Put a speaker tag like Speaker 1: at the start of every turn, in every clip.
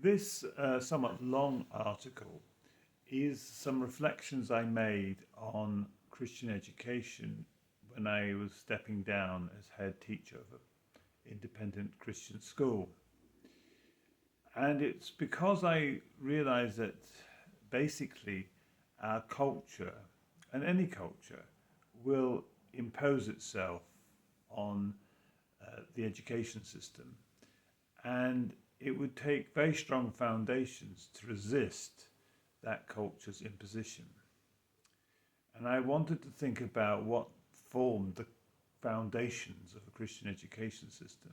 Speaker 1: This somewhat long article is some reflections I made on Christian education when I was stepping down as head teacher of an independent Christian school. And it's because I realized that basically our culture, and any culture, will impose itself on the education system. And it would take very strong foundations to resist that culture's imposition. And I wanted to think about what formed the foundations of a Christian education system.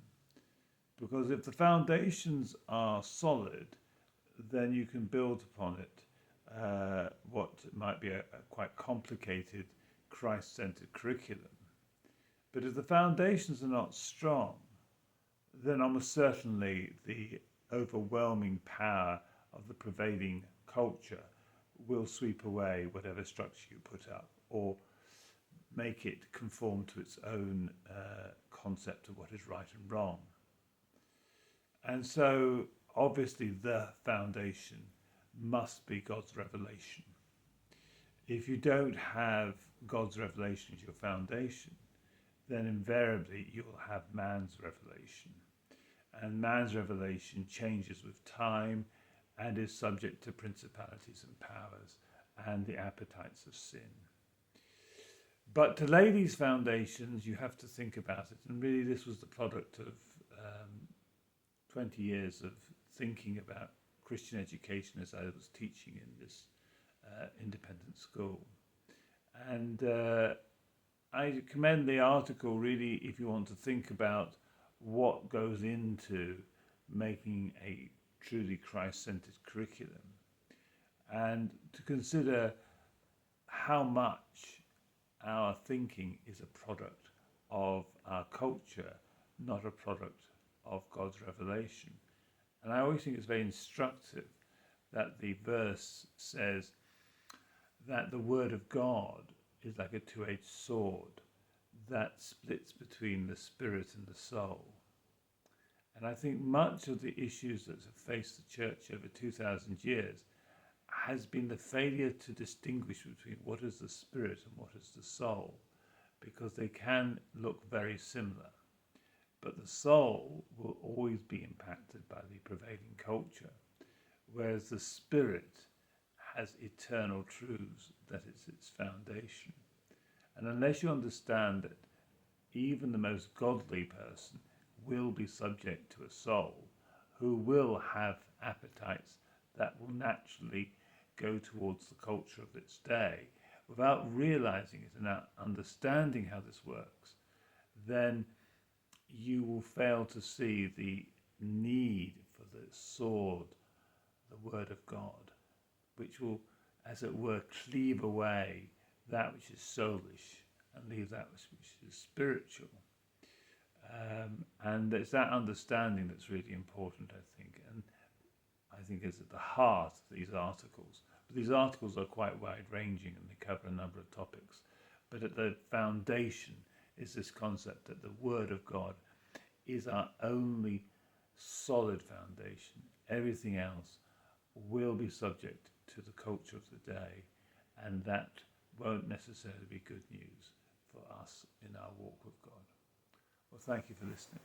Speaker 1: Because if the foundations are solid, then you can build upon it what might be a quite complicated Christ-centered curriculum. But if the foundations are not strong, then almost certainly the overwhelming power of the prevailing culture will sweep away whatever structure you put up or make it conform to its own concept of what is right and wrong. And so obviously the foundation must be God's revelation. If you don't have God's revelation as your foundation, then invariably you'll have man's revelation. And man's revelation changes with time and is subject to principalities and powers and the appetites of sin. But to lay these foundations, you have to think about it. And really this was the product of 20 years of thinking about Christian education as I was teaching in this independent school. And I commend the article really if you want to think about what goes into making a truly Christ-centered curriculum and to consider how much our thinking is a product of our culture, not a product of God's revelation. And I always think it's very instructive that the verse says that the word of God is like a two-edged sword that splits between the spirit and the soul. And I think much of the issues that have faced the church over 2,000 years has been the failure to distinguish between what is the spirit and what is the soul, because they can look very similar. But the soul will always be impacted by the prevailing culture, whereas the spirit has eternal truths that is its foundation. And unless you understand that even the most godly person will be subject to a soul who will have appetites that will naturally go towards the culture of its day, without realizing it and not understanding how this works, then you will fail to see the need for the sword, the word of God, which will, as it were, cleave away that which is soulish and leave that which is spiritual. And it's that understanding that's really important, I think, and I think is at the heart of these articles. But these articles are quite wide-ranging and they cover a number of topics. But at the foundation is this concept that the Word of God is our only solid foundation. Everything else will be subject to the culture of the day, and that won't necessarily be good news for us in our walk with God. Well, thank you for listening.